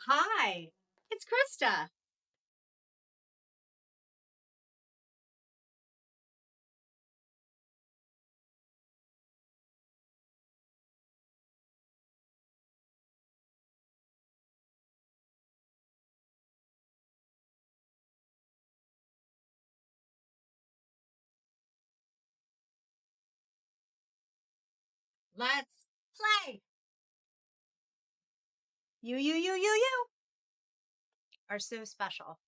Hi, it's Krista. Let's play. You are so special.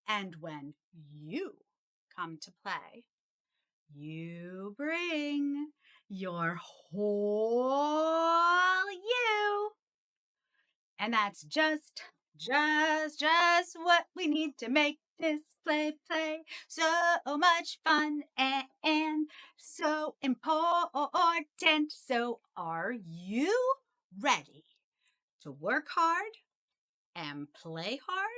And when you come to play, you bring your whole you. And that's just what we need to make this play so much fun and so important. So are you ready to work hard and play hard?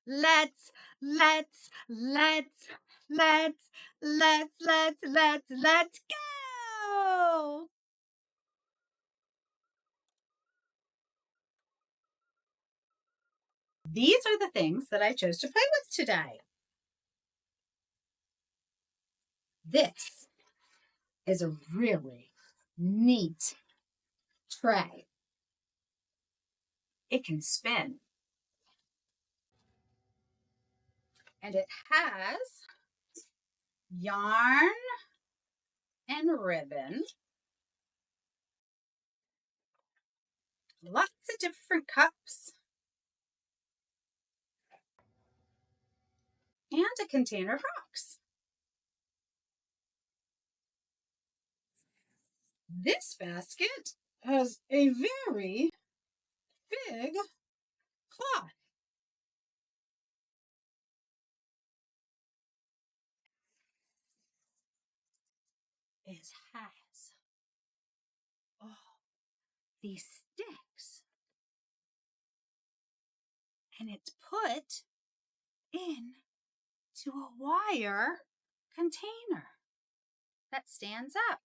Let's go. These are the things that I chose to play with today. This is a really neat tray. It can spin. And it has yarn and ribbon. Lots of different cups. And a container of rocks. This basket has a very big cloth. It has these sticks. And it's put into a wire container that stands up.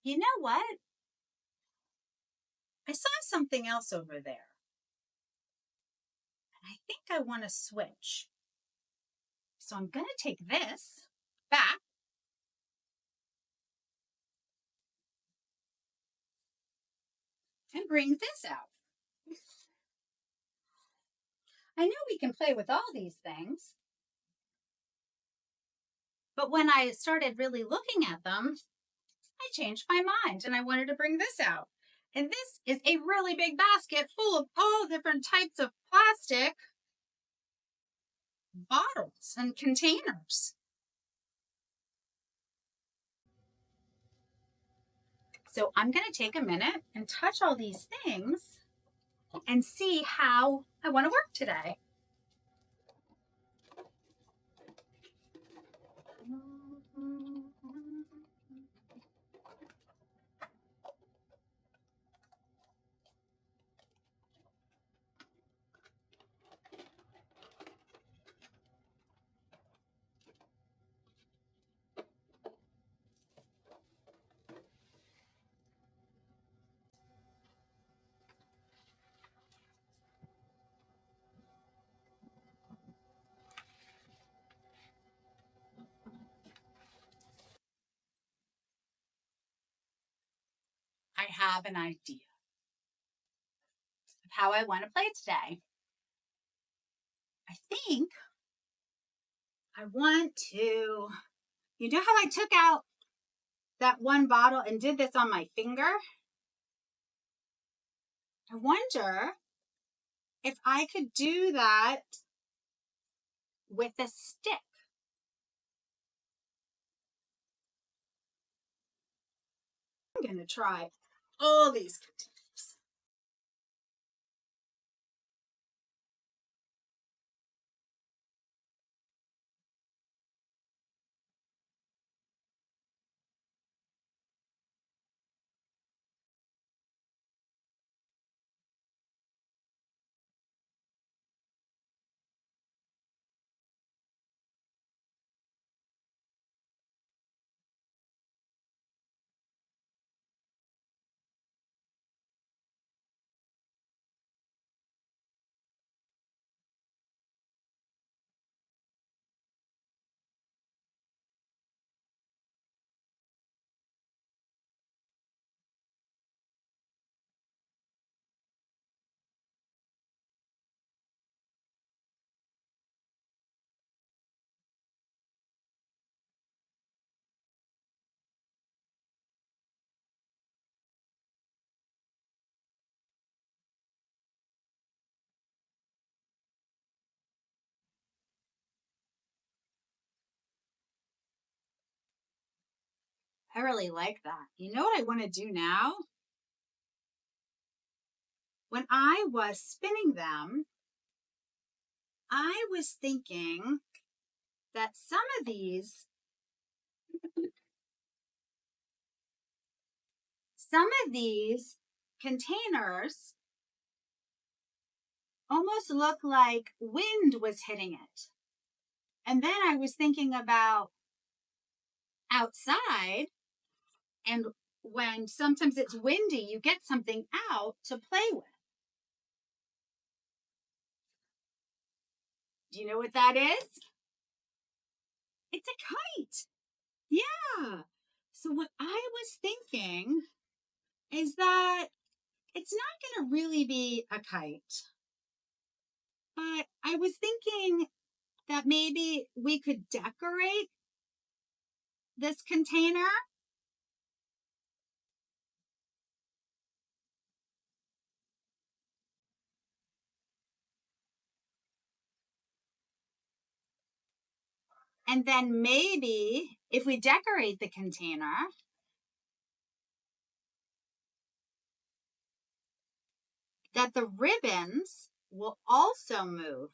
You know what? I saw something else over there. And I think I want to switch. So I'm going to take this back and bring this out. I know we can play with all these things, but when I started really looking at them, I changed my mind and I wanted to bring this out. And this is a really big basket full of all different types of plastic bottles and containers. So I'm going to take a minute and touch all these things and see how I want to work today. I have an idea of how I want to play today. I think I want to, you know how I took out that one bottle and did this on my finger? I wonder if I could do that with a stick. I'm going to try all these containers. I really like that. You know what I want to do now? When I was spinning them, I was thinking that some of these containers almost look like wind was hitting it. And then I was thinking about outside, and when sometimes it's windy, you get something out to play with. Do you know what that is? It's a kite. Yeah. So what I was thinking is that it's not going to really be a kite, but I was thinking that maybe we could decorate this container. And then maybe if we decorate the container, that the ribbons will also move.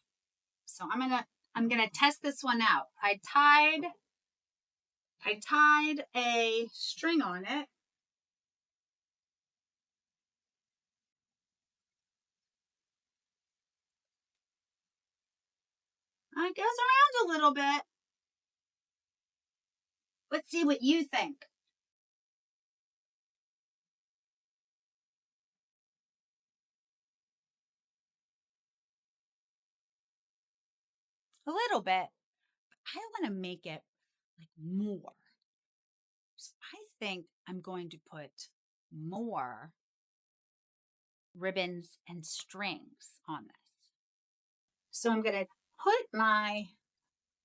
So I'm gonna test this one out. I tied a string on it. It goes around a little bit. Let's see what you think. A little bit. I want to make it like more. So I think I'm going to put more ribbons and strings on this. So I'm going to put my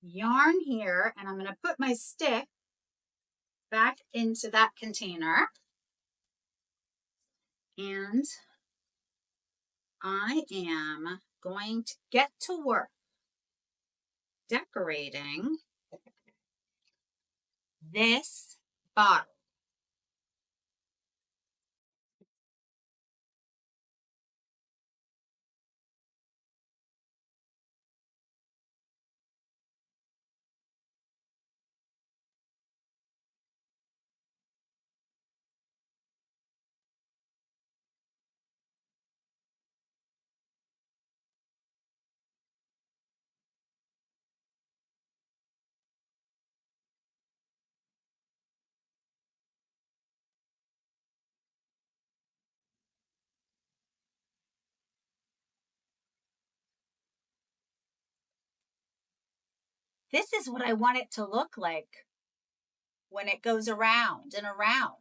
yarn here, and I'm going to put my stick back into that container. And I am going to get to work decorating this bottle. This is what I want it to look like when it goes around and around.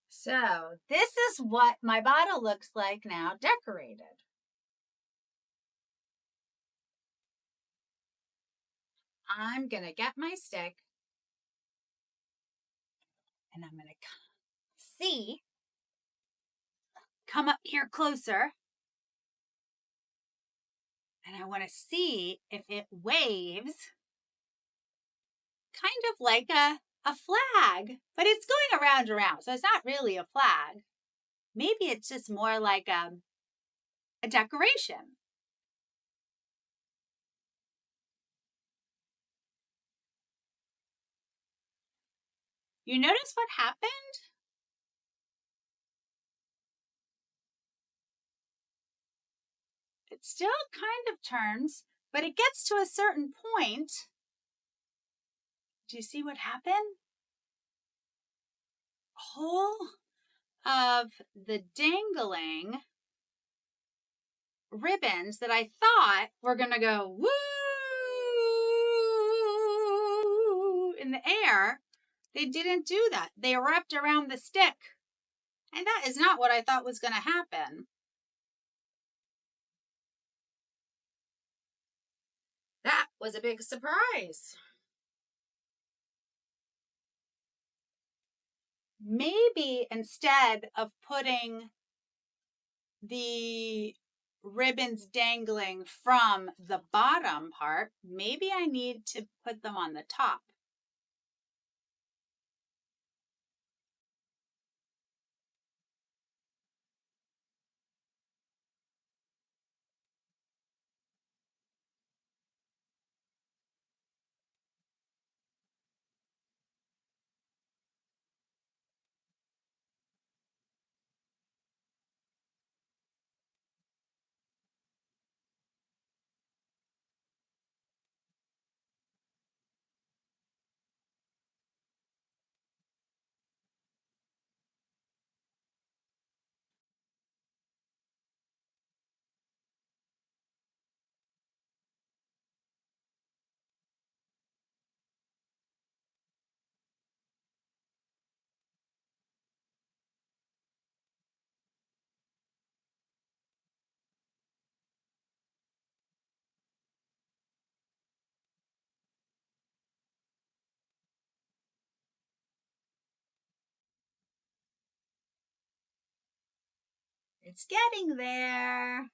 So this is what my bottle looks like now decorated. I'm going to get my stick and I'm going to see, come up here closer, and I want to see if it waves kind of like a flag, but it's going around and around. So it's not really a flag. Maybe it's just more like a decoration. You notice what happened? It still kind of turns, but it gets to a certain point Do you see what happened? All of the dangling ribbons that I thought were going to go woo in the air, they didn't do that. They wrapped around the stick. And that is not what I thought was going to happen. That was a big surprise. Maybe instead of putting the ribbons dangling from the bottom part, maybe I need to put them on the top. It's getting there.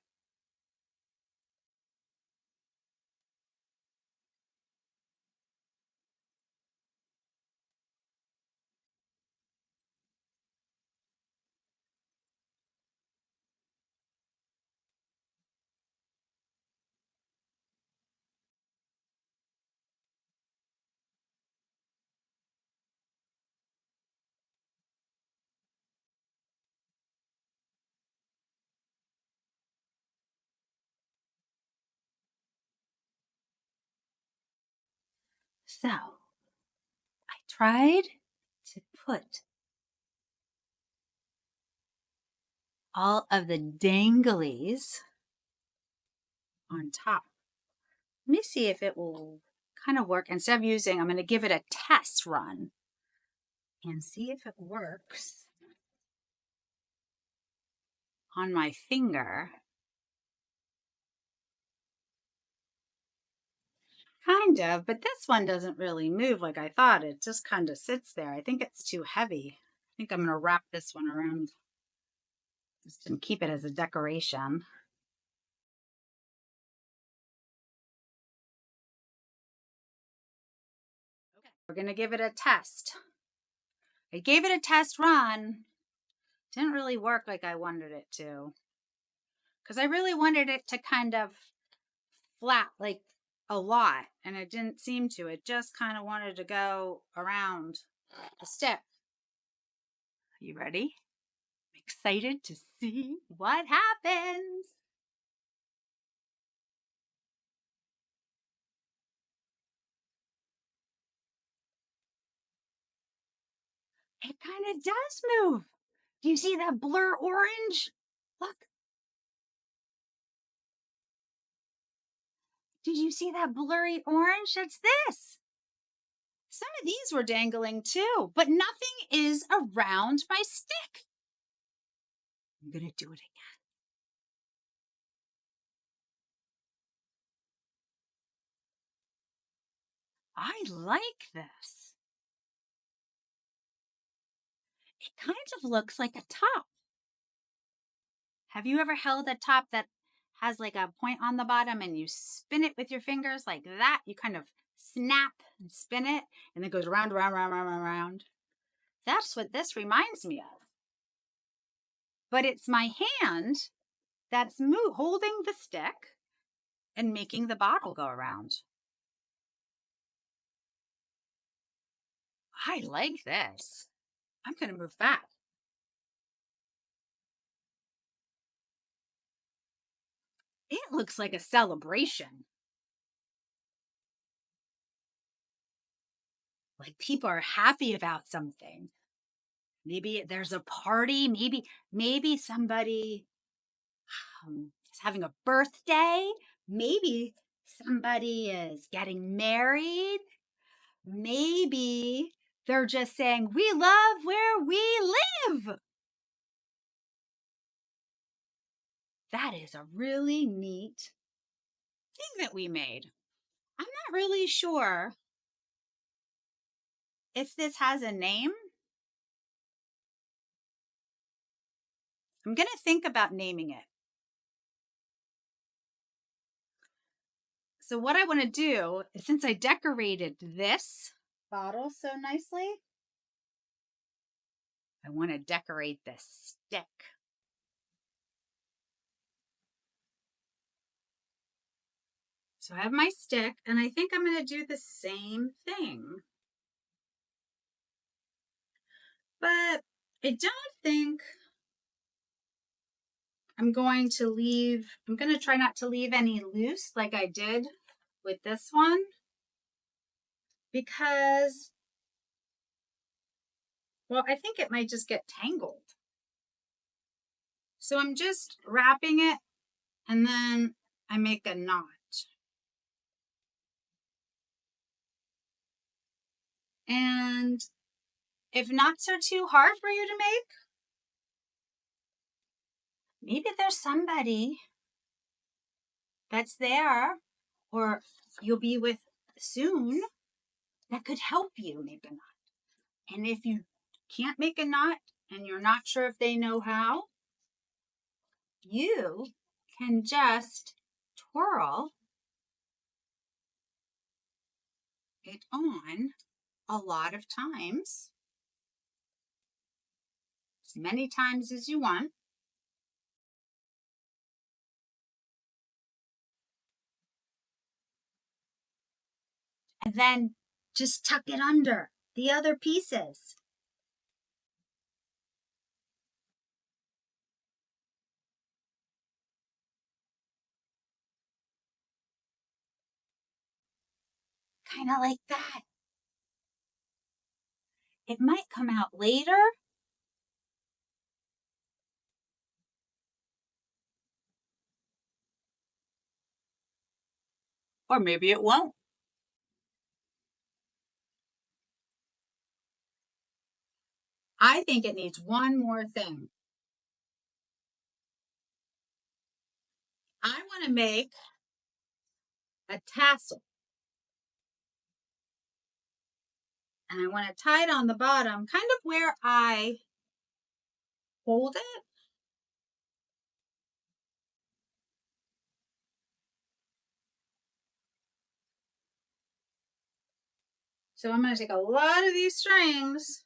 So I tried to put all of the danglies on top. Let me see if it will kind of work. Instead of using, I'm going to give it a test run and see if it works on my finger. Kind of, but this one doesn't really move like I thought. It just kind of sits there. I think it's too heavy. I think I'm going to wrap this one around just and keep it as a decoration. Okay, we're going to give it a test. I gave it a test run. Didn't really work like I wanted it to. Because I really wanted it to kind of flap like a lot, and it didn't seem to. It just kind of wanted to go around the stick. You ready? I'm excited to see what happens. It kind of does move. Do you see that blur orange? Look. Did you see that blurry orange? That's this. Some of these were dangling too, but nothing is around my stick. I'm going to do it again. I like this. It kind of looks like a top. Have you ever held a top that has like a point on the bottom and you spin it with your fingers like that? You kind of snap and spin it and it goes round, round, round, round, round, round. That's what this reminds me of. But it's my hand that's holding the stick and making the bottle go around. I like this. I'm going to move back. It looks like a celebration. like people are happy about something. Maybe there's a party. Maybe somebody is having a birthday. Maybe somebody is getting married. Maybe they're just saying, we love where we live. That is a really neat thing that we made. I'm not really sure if this has a name. I'm going to think about naming it. So what I want to do is, since I decorated this bottle so nicely, I want to decorate this stick. So I have my stick, and I think I'm going to do the same thing. But I don't think I'm going to try not to leave any loose like I did with this one, because, well, I think it might just get tangled. So I'm just wrapping it, and then I make a knot. And if knots are too hard for you to make, maybe there's somebody that's there or you'll be with soon that could help you make a knot. And if you can't make a knot and you're not sure if they know how, you can just twirl it on a lot of times, as many times as you want. And then just tuck it under the other pieces. Kind of like that. It might come out later. Or maybe it won't. I think it needs one more thing. I want to make a tassel. And I want to tie it on the bottom, kind of where I hold it. So I'm going to take a lot of these strings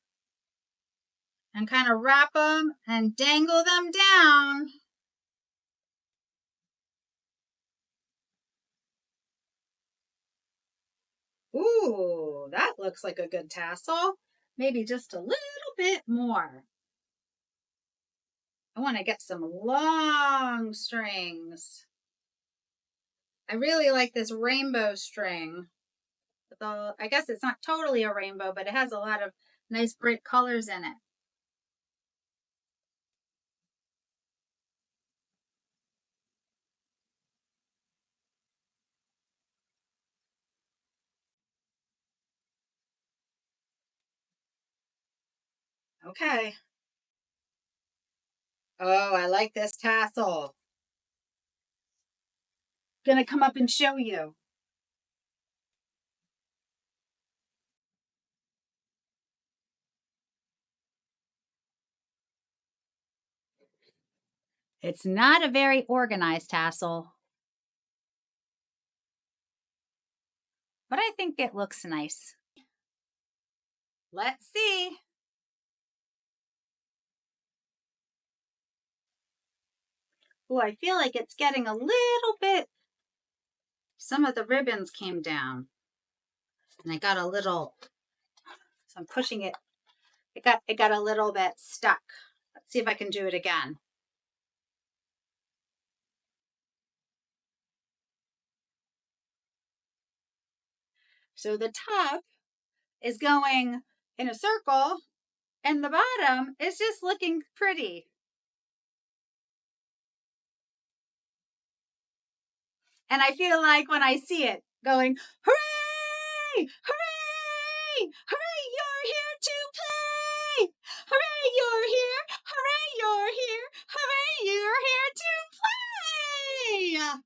and kind of wrap them and dangle them down. Ooh, that looks like a good tassel. Maybe just a little bit more. I want to get some long strings. I really like this rainbow string. I guess it's not totally a rainbow, but it has a lot of nice bright colors in it. Okay. Oh, I like this tassel. Gonna come up and show you. It's not a very organized tassel, but I think it looks nice. Let's see. Oh, I feel like it's getting a little bit, some of the ribbons came down and I got a little, so I'm pushing it. It got a little bit stuck. Let's see if I can do it again. So the top is going in a circle and the bottom is just looking pretty. And I feel like when I see it going, hooray, hooray, hooray, you're here to play. Hooray, you're here. Hooray, you're here. Hooray, you're here to play.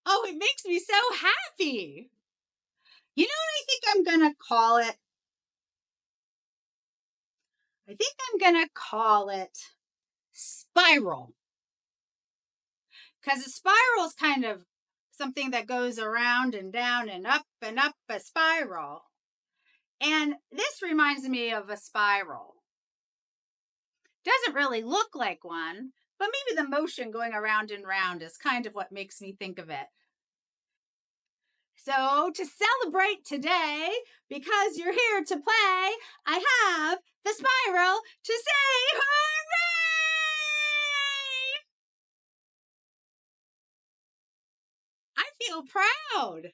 Oh, it makes me so happy. You know what I think I'm going to call it? I think I'm going to call it spiral. Because a spiral is kind of something that goes around and down and up, a spiral. And this reminds me of a spiral. Doesn't really look like one, but maybe the motion going around and round is kind of what makes me think of it. So to celebrate today, because you're here to play, I have the spiral to say hooray! I feel proud.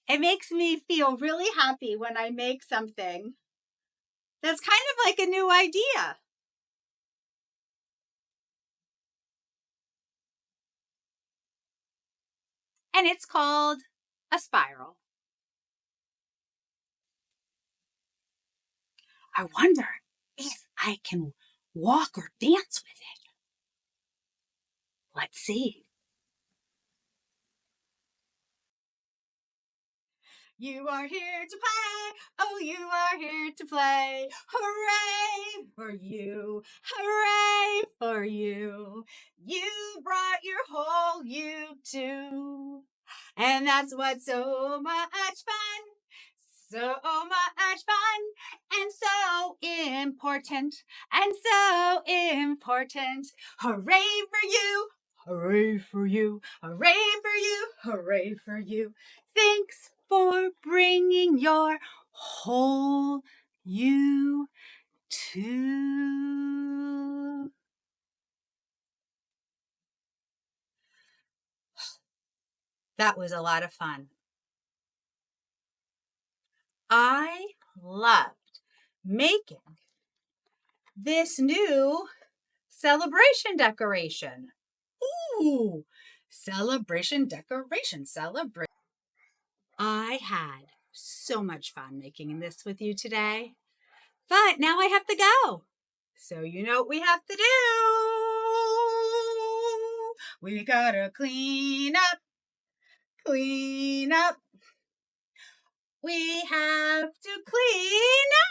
It makes me feel really happy when I make something that's kind of like a new idea. And it's called a spiral. I wonder if I can walk or dance with it. Let's see. You are here to play. Oh, you are here to play. Hooray for you. Hooray for you. You brought your whole you too. And that's what's so much fun. So much fun and so important and so important. Hooray for you. Hooray for you. Hooray for you. Hooray for you. Thanks for bringing your whole you too. That was a lot of fun. I loved making this new celebration decoration. Ooh, celebration decoration, celebrate. I had so much fun making this with you today, but now I have to go. So you know what we have to do? We gotta clean up, clean up. We have to clean up.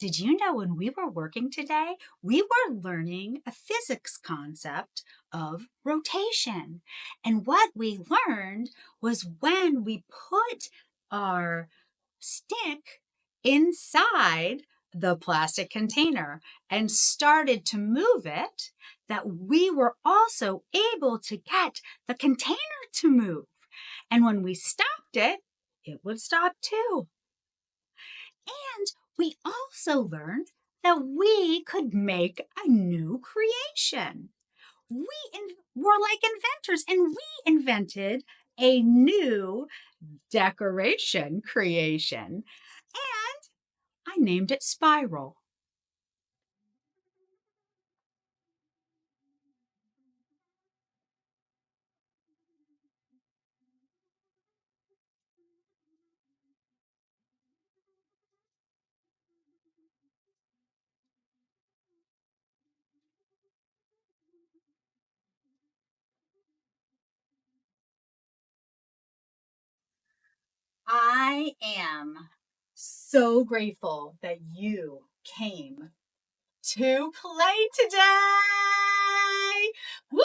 Did you know when we were working today, we were learning a physics concept of rotation. And what we learned was when we put our stick inside the plastic container and started to move it, that we were also able to get the container to move. And when we stopped it, it would stop too. And we also learned that we could make a new creation. We were like inventors, and we invented a new decoration creation. And I named it Spiral. I am so grateful that you came to play today. Woo!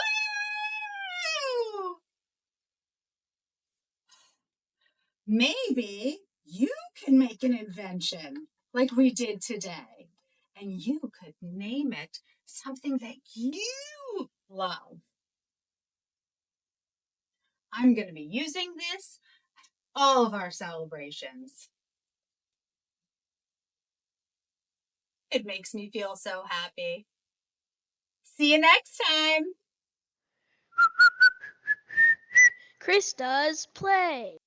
Maybe you can make an invention like we did today, and you could name it something that you love. I'm going to be using this at all of our celebrations. It makes me feel so happy. See you next time. Kristas play.